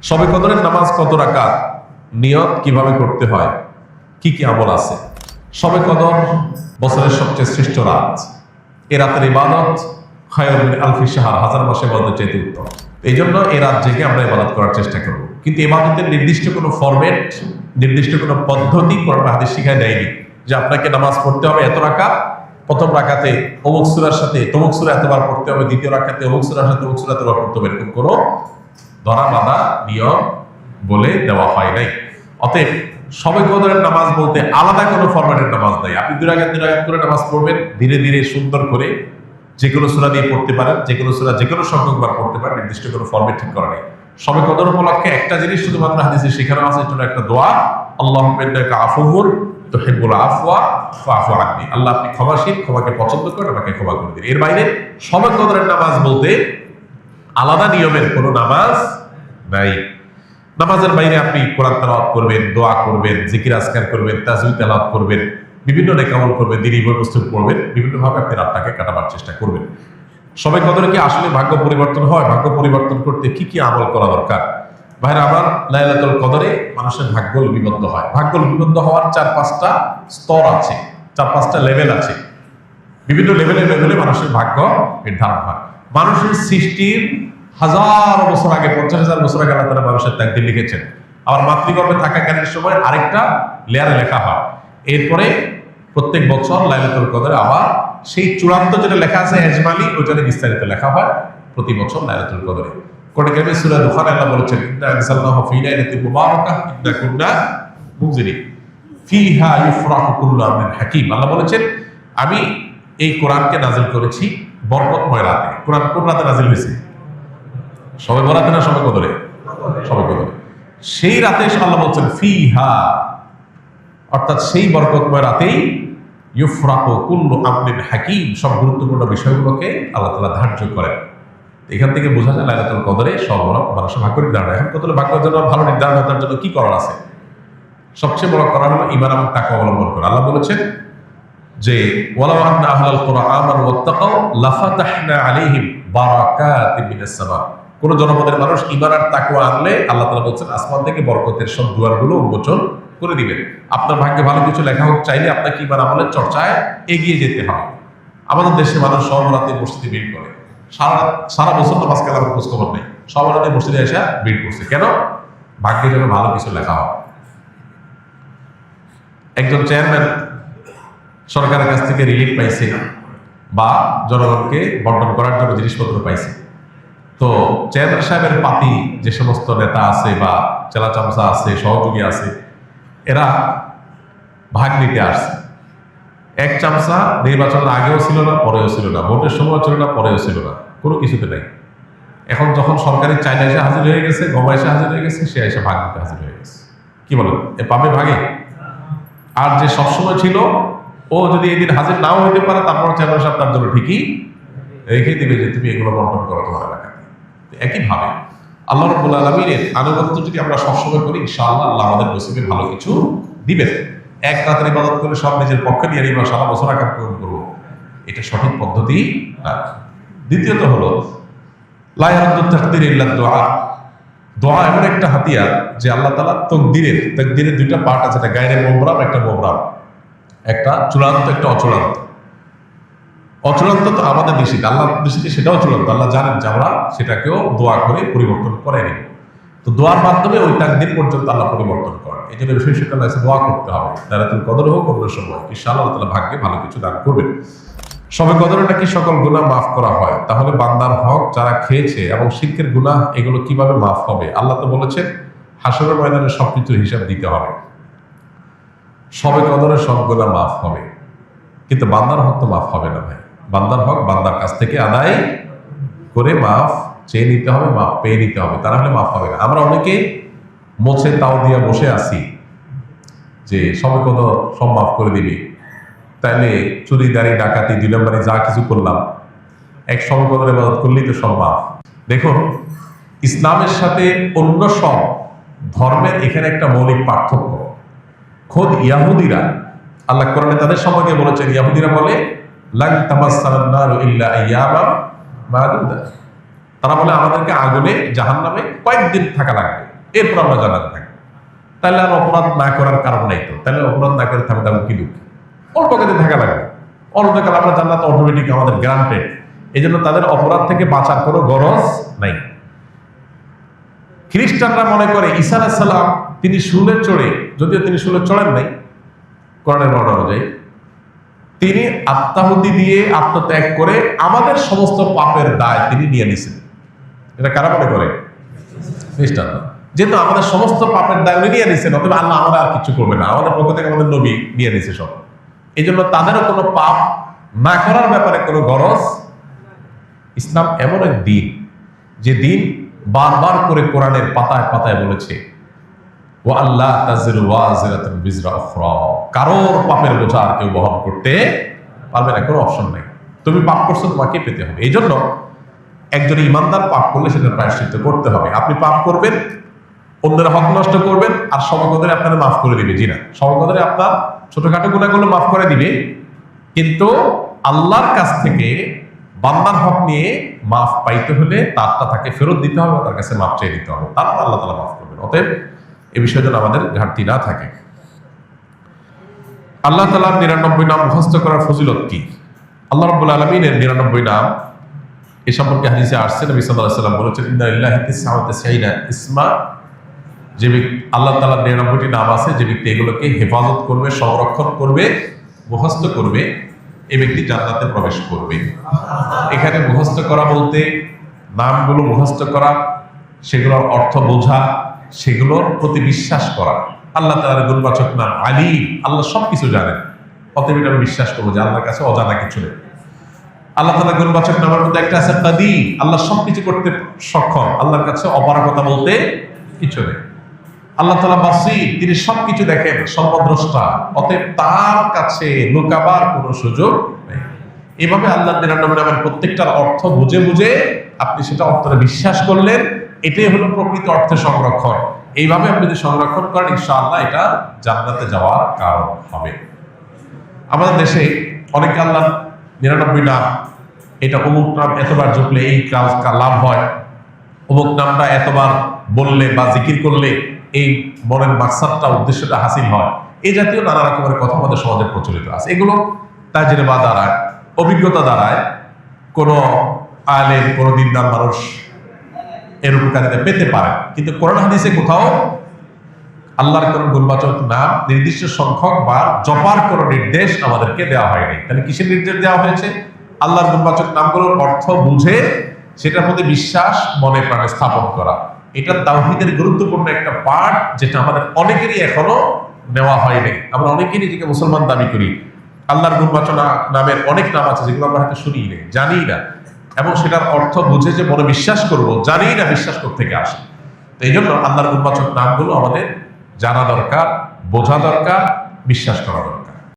শবে কদরের নামাজ কত রাকাত, নিয়ত কিভাবে করতে হয়, কি কি আমল আছে? শবে কদর বছরের সবচেয়ে শ্রেষ্ঠ রাত। এ রাতের ইবাদত খায়রুম মিন আলফি শাহর, হাজার মাসের ইবাদতের চাইতে উত্তম। এই জন্য এ রাত জেগে আমরা ইবাদত করার চেষ্টা করব। কিন্তু ইবাদতের নির্দিষ্ট কোনো ফরম্যাট, নির্দিষ্ট কোনো পদ্ধতি কোরআন হাদিস শিখায় দেয়নি যে আপনাকে নামাজ পড়তে হবে এত রাকাত, প্রথম রাকাতে অমুক সূরার সাথে তমুক সূরা এতবার পড়তে হবে, দ্বিতীয় রাকাতে অমুক সূরার সাথে অমুক সূরা এতবার পড়তে হবে, এরকম কোনো ধরা বাঁধা নিয়ম বলে দেওয়া হয় নাই। অতএব শবে কদরের নামাজ বলতে আলাদা কোনো ফরম্যাটের নামাজ নাই। আপনি দুই রাকাত করে নামাজ পড়বেন, ধীরে ধীরে সুন্দর করে যে কোনো সূরা দিয়ে পড়তে পারেন, যে কোনো সূরা যে কোনো সংখ্যকবার পড়তে পারেন, নির্দিষ্ট কোনো ফরম্যাট ঠিক করা নেই। শবে কদর উপলক্ষে একটা জিনিস শুধুমাত্র হাদিসে শেখানো আছে, জন্য একটা দোয়া, আল্লাহুম্মা ইন্নাকা আফুউন তুহিব্বুল আফওয়া ফাআফু আন্নি। আল্লাহ আপনি ক্ষমাশীল, ক্ষমাকে পছন্দ করেন, আমাকে ক্ষমা করে দিন। এর বাইরে শবে কদরের নামাজ বলতে আলাদা নিয়মের কোনো নামাজ নাই। নামাজের বাইরে আপনি কোরআন তেলাওয়াত করবেন, দোয়া করবেন, জিকির আজকার করবেন, তাসবিহ তেলাওয়াত করবেন, বিভিন্ন নেক আমল করবেন, দ্বীনি বস্তু পড়বেন, বিভিন্নভাবে আপনি রাতটাকে কাটাবার চেষ্টা করবেন। শবে কদরে কি আসলে ভাগ্য পরিবর্তন হয়? ভাগ্য পরিবর্তন করতে কি কি আমল করা দরকার? ভাইরা আমার, লাইলাতুল কদরে মানুষের ভাগ্য লিপিবদ্ধ হয়। ভাগ্য লিপিবদ্ধ হওয়ার 4-5টা স্তর আছে, 4-5টা লেভেল আছে। বিভিন্ন লেভেলে মানুষের ভাগ্য নির্ধারণ হয়। মানুষের সৃষ্টির হাজার বছর আগে, 50,000 বছর আগে আল্লাহ তাআলা মানুষের তাকদীর লিখেছেন। আবার মাতৃগর্ভে থাকাকালীন সময় আরেকটা লেয়ারে লেখা হয়। এরপরে প্রত্যেক বছর লাইলাতুল কদরে আবার সেই চূড়ান্ত যেটা লেখা আছে এজমালি, ওইটা বিস্তারিত লেখা হয় প্রতি বছর লাইলাতুল কদরে। কোরআন কারীমে সূরা দুখানে আল্লাহ বলেছেন, ইন্না আনজালনাহু ফী লাইলাতিন মুবারাকাহ ইন্না কুন্না মুনজিরিন ফীহা ইউফরাকু কুল্লু আমরিন হাকীম। আল্লাহ বলেছেন, আমি এই কোরআনকে নাযিল করেছি বরকতময় রাতে। কোরআন কোন রাতে নাযিল হয়েছে? শবে বরাতে না শবে কদরে? শবে কদরে। সেই রাতে আল্লাহ বলছেন ফীহা, অর্থাৎ সেই বরকতময় রাতেই ইউফরাকু কুল্লু আমরিন হাকীম, সব গুরুত্বপূর্ণ বিষয়গুলোকে আল্লাহ তাআলা ধার্য করেন। এখান থেকে বোঝা যায় লাইলাতুল কদরে সর্বরকম মানুষের ভাগ্য নির্ধারণ। এখন কত ভাগ্যের জন্য ভালো নির্ধারণ হয়, তার জন্য কি করার আছে? সবচেয়ে বড় করা হলো ঈমান এবং তাকওয়া অবলম্বন করা। আল্লাহ বলেছেন যে ওয়ালাউ আন্না আহলাল কুরআন আমানু ওয়াত্তাকাউ লাফাতাহনা আলাইহিম বারাকাতিন মিনাস সামা। কোন জনপদের মানুষ ঈমান আর তাকওয়া আনলে আল্লাহ তাআলা বলেছেন আসমান থেকে বরকতের সব দুয়ারগুলো উন্মোচন করে দিবেন। আপনার ভাগ্যে ভালো কিছু লেখা হোক চাইলে আপনাকে ঈমান আমলের চর্চায় এগিয়ে যেতে হবে। আমাদের দেশে মানুষ সব রাতে মসজিদে ভিড় করে, সারা বছর নামাজ কালামের খোঁজ খবর নেই, সব রাতে মসজিদে এসে ভিড় করছে। কেন? ভাগ্যে যেন ভালো কিছু লেখা হয়। একজন চেয়ারম্যান সরকারের কাছ থেকে রিলিফ পাইছে বা জনগণকে বন্টন করার জন্য জিনিসপত্র পাইছে। তো চেয়ারম্যান সাহেবের পাতি যে সমস্ত নেতা আছে বা চেলা চামচা আছে, সহযোগী আছে, এরা ভাগ নিতে আসছে। এক চামচা নির্বাচনের আগেও ছিল না, পরেও ছিল না, ভোটের সময় ছিল না, পরেও ছিল না, কোনো কিছুতে নাই। এখন যখন সরকারি চাইনা এসে হাজির হয়ে গেছে, গমা এসে হাজির হয়ে গেছে, সে এসে ভাগ নিতে হাজির হয়ে গেছে। কি বলেন, এ পাবে ভাগে? আর যে সবসময় ছিল, ও যদি এদিন হাজির নাও হইতে পারে, তারপর চেয়ারম্যান সাহেব তার জন্য ঠিকই রেখে দিবে যে তুমি এগুলো বন্টন করো তোমার এলাকায়। একইভাবে আল্লাহ রাব্বুল আলামিনের আনুগত্য যদি আমরা সবসময় করি, ইনশাআল্লাহ আল্লাহ আমাদের নসিবে ভালো কিছু দিবেন। এক রাতের ইবাদত করে সব নিজের পক্ষে নিয়ে নিব, সারা বছর আকাম করবো, এটা সঠিক পদ্ধতি না। দ্বিতীয়ত হলো লা ইয়ারুদ্দু তাকদীর ইল্লা দুআ। দোয়া এমন একটা হাতিয়ার যে আল্লাহ তাআলা তাকদীরের দুইটা পার্ট আছে, একটা গায়রে মুবরাম, একটা মুবরাম, একটা চূড়ান্ত, একটা অচূড়ান্ত। অচূড়ান্ত তো আমাদের দৃষ্টিতে, আল্লাহ দৃষ্টিতে সেটাও চূড়ান্ত। আল্লাহ জানেন যে আমরা সেটাকেও দোয়া করে পরিবর্তন করে নিব। তো দোয়ার মাধ্যমে ওই তাকদীর পর্যন্ত আল্লাহ পরিবর্তন করেন। এই জন্য বিশেষ করে দোয়া করতে হবে। লাইলাতুল কদর হোক অন্য সময়, ইনশাআল্লাহ আল্লাহ তাআলা ভাগ্যে ভালো কিছু দান করবেন। শবে কদরে নাকি সকল গুনাহ মাফ করা হয়। তাহলে বান্দার হক যারা খেয়েছে এবং শিরকের গুনাহ, এগুলো কিভাবে মাফ হবে? আল্লাহ তো বলেছেন হাশরের ময়দানে সবকিছুর হিসাব দিতে হবে। শবে কদরে সব গুনাহ মাফ হবে, কিন্তু বান্দার হক তো মাফ হবে না ভাই। বান্দার হক বান্দার কাছ থেকে আদায় করে মাফ চেয়ে নিতে হবে, মাফ পেয়ে নিতে হবে, তা না হলে মাফ হবে না। আমরা অনেকে মোছে তাও দিয়া বসে আছি যে শবে কদর সব মাফ করে দিবি, তাইলে চুরি দাঁড়ি ডাকাতি 2 নম্বরে যা কিছু করলাম, এক শবে কদর ইবাদত করলেই তো সব মাফ। দেখুন, ইসলামের সাথে অন্য সব ধর্মের এখানে একটা মৌলিক পার্থক্য। খোদ ইয়াহুদিরা, আল্লাহ কোরআনে তাদের সম্পর্কে বলেছেন, ইয়াহুদিরা বলে লান তামাসসানান নারু ইল্লা আইয়ামান মাদুদা। তারা বলে আমাদেরকে আগুনে জাহান্নামে কয়েকদিন থাকা লাগবে। এরপর আমরা জান্নাতে থাকবো। তাহলে আর অপরাধ না করার কারণ নাই তো, তাহলে অপরাধ না করে থাকতে কি দুঃখ, অল্প কাজে থাকা লাগবে, অল্পকাল আমরা জান্নাত অটোমেটিক আমাদের গ্রান্টেড। এই জন্য তাদের অপরাধ থেকে বাঁচার কোনো গরজ নাই। খ্রিস্টানরা মনে করে ঈসা আলাইহিস সালাম তিনি শুলে চড়ে, যদিও তিনি শুলে চড়েন নাই কোরআনের বর্ণনা অনুযায়ী, তিনি আত্মাহুতি দিয়ে আত্মত্যাগ করে আমাদের সমস্ত পাপের দায় তিনি নিয়ে নিছেন। এটা কারা মনে করে? খ্রিস্টানরা। যেহেতু আমাদের সমস্ত পাপের দায় উনি নিয়ে নিছেন, অথবা আল্লাহ আমরা আর কিছু করবে না, আমাদের পক্ষ থেকে আমাদের নবী নিয়ে নিছে সব। এই জন্য তাদেরও কোনো পাপ না করার ব্যাপারে কোনো গরজ। ইসলাম এমন এক দিন, যে দিন বারবার করে কোরআনের পাতায় পাতায় বলেছে ওয়া আল্লাহ তাজিরু ওয়াজিরাতুন বিজরা উখরা, কারোর পাপের বোঝা আর কেউ বহন করতে পারবে না, কোনো অপশন নাই। তুমি পাপ করছো, তোমাকে পেতে হবে। এই জন্য একজন ইমানদার পাপ করলে সেটার প্রায়শ্চিত্ত করতে হবে। আপনি পাপ করবেন, অন্যের হক নষ্ট করবেন, আর সমাগদরে আপনারা মাফ করে দিবে। জি না, সমাগদরে আপনার ছোটখাটো গুনাহগুলো মাফ করে দিবে, কিন্তু আল্লাহর কাছ থেকে বান্দার হক নিয়ে মাফ পাইতে হলে তারটা তাকে ফেরত দিতে হবে, তার কাছে মাফ চেয়ে দিতে হবে, তারপর আল্লাহ তাআলা মাফ করবেন। অতএব এ বিষয়ে যেন আমাদের ঘাটতি না থাকে। আল্লাহ তাআলার 99 নাম মুখস্থ করার ফজিলত কি? আল্লাহ রাব্বুল আলামিনের 99 নাম এ সম্পর্কে হাদিসে আসছে, নবী সাল্লাল্লাহু আলাইহি ওয়াসাল্লাম বলেছেন ইন্না লিল্লাহি 99 ইসমা, যে ব্যক্তি আল্লাহ তাআলার 99টি নাম আছে, যে ব্যক্তি এগুলোকে হেফাজত করবে, সংরক্ষণ করবে, মুখস্থ করবে, এই ব্যক্তি জান্নাতে প্রবেশ করবে। এখানে মুখস্থ করা বলতে নামগুলো মুখস্থ করা, সেগুলোর অর্থ বোঝা, সেগুলোর প্রতি বিশ্বাস করা। আল্লাহ তাআলার গুণবাচক নাম আলীম, আল্লাহ সবকিছু জানেন, অতএব এটা আমি বিশ্বাস করবো যে আল্লাহর কাছে অজানা কিছু নেই। আল্লাহ তাআলার গুণবাচক নামের মধ্যে একটা আছে কাদির, আল্লাহ সবকিছু করতে সক্ষম, আল্লাহর কাছে অপারগতা বলতে কিছু নেই। আল্লাহ তাআলা বাসীর, তিনি সবকিছু দেখেন, সর্বদ্রষ্টা, অতএব তার কাছে লুকাবার কোনো সুযোগ নেই। এইভাবে আল্লাহর 99 নামের প্রত্যেকটার অর্থ বুঝে বুঝে আপনি সেটা অন্তরে বিশ্বাস করলেন, এটাই হলো প্রকৃত অর্থে সংরক্ষণ। এইভাবে আপনি যদি সংরক্ষণ করেন, ইনশাআল্লাহ এটা জান্নাতে যাওয়ার কারণ হবে। আমাদের দেশে অনেকে আল্লাহর 99 নাম, এটা অমুক নাম এতবার জপলে এই কাজ লাভ হয়, অমুক নামটা এতবার বললে বা জিকির করলে এই মনের মাকসাদটা, উদ্দেশ্যটা হাসিল হয়, এই জাতীয় নানা রকমের কথা আমাদের সমাজে প্রচলিত আছে। এগুলো তাজরিবা দ্বারায়, অভিজ্ঞতা দ্বারায় কোনো আলেম, কোনো দিনদার মানুষ এর উপকারিতা পেতে পারে, কিন্তু কোরআন হাদিসে কোথাও আল্লাহর কোন গুণবাচক নাম নির্দিষ্ট সংখ্যক বা জপার কোনো নির্দেশ আমাদেরকে দেওয়া হয়নি। তাহলে কিসের নির্দেশ দেওয়া হয়েছে? আল্লাহর গুণবাচক নামগুলোর অর্থ বুঝে সেটার প্রতি বিশ্বাস মনে প্রাণে স্থাপন করা। এটা তাওহীদের গুরুত্বপূর্ণ একটা পার্ট, যেটা আমাদের অনেকেরই এখনো নেওয়া হয়নি। আমরা অনেকেই নিজেকে মুসলমান দাবি করি, আল্লাহর গুণবাচক নামের অনেক নাম আছে যেগুলো আমরা হয়তো শুনি না, জানি না, এবং সেটার অর্থ বুঝে যে মনে বিশ্বাস করব, জানি না বিশ্বাস করতে থেকে আসে। তো এই জন্য আল্লাহর গুণবাচক নামগুলো আমাদের জানা দরকার, বোঝা দরকার, বিশ্বাস করা দরকার।